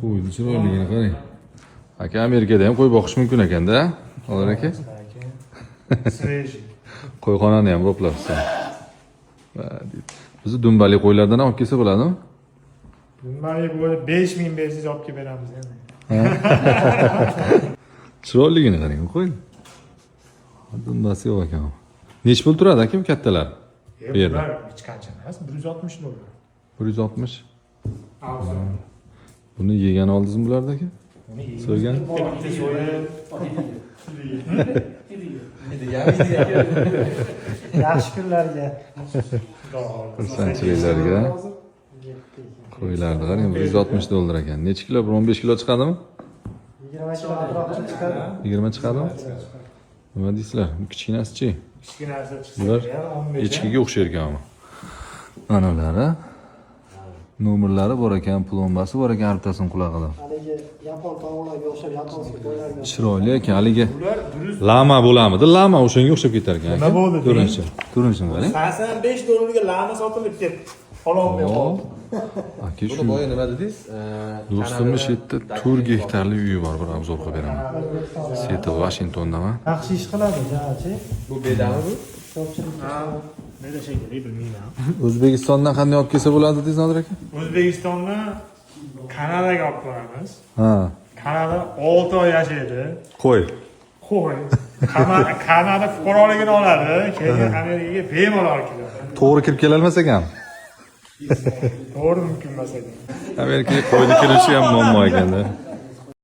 Qo'yni chiroyligini qarang. Aka, Amerikada ham qo'y boqish mumkin ekanda, Olar aka. Свежий. Qo'yxonani ham ro'plabsan. Bizni dumbali qo'ylardan olib kelsa bo'ladimi? Dumbali bo'lib 5000 bersangiz olib kelib beramiz endi. Chiroyligini qarang, qo'y. Dumbasi yo'q ekan. Nech pul turadi aka kattalar? Bu yerda Bular hech qancha emas, $160. 160. Arzon. Buni yegan oldingizmi bularda aka? So'ygan? Yaxshi kunlarga. Xursandchiliklarga. Qo'ylarni qarang, $160 ekan. Necha kilo? 15 kilo chiqadimi? 20 kilo atrofida chiqadi. 20 chiqadimi? Nima deysizlar? Bu kichkinasi-chi? Kichkinasi chiqsa Bular ham 15. echkiga o'xshar ekanmi? Mana ular. Nomerlari bor ekan, plombasi bor ekan, artasini qulog'ida. Haligi yapon tovuqlarga o'xshab yaponskiy qo'ylarga. Chiroyli ekan, haligi Bular durust. lama bo'lamidi? Lama o'shanga o'xshab ketar ekan. Nima bo'ldi? Ko'rinishini qarang. $85 lama sotilib ketdi. Ololmay qoldi. Aka, Buni shu boya nima dedingiz? do'stimni shu yerda 4 gektarli uyi bor, bir obzor qilib beraman. Seattle, Washingtondaman. Yaxshi ish qiladi, jachi. Bu bedami bu? Ko'pchilik Nega shekilli bilmayman. O'zbekistondan qanday olib kelsa bo'ladi dedingiz, Nodir aka? O'zbekistondan Kanadaga olib boramiz. Ha, Kanada 6 oy yashaydi. qo'y. Qo'y. Kanada fuqaroligini oladi, keyin Amerikaga bemalol keladi. To'g'ri kirib kelolmasak ham. To'g'ri mumkin emas ekan. Amerikaga qo'yni kirishi ham muammo ekanda.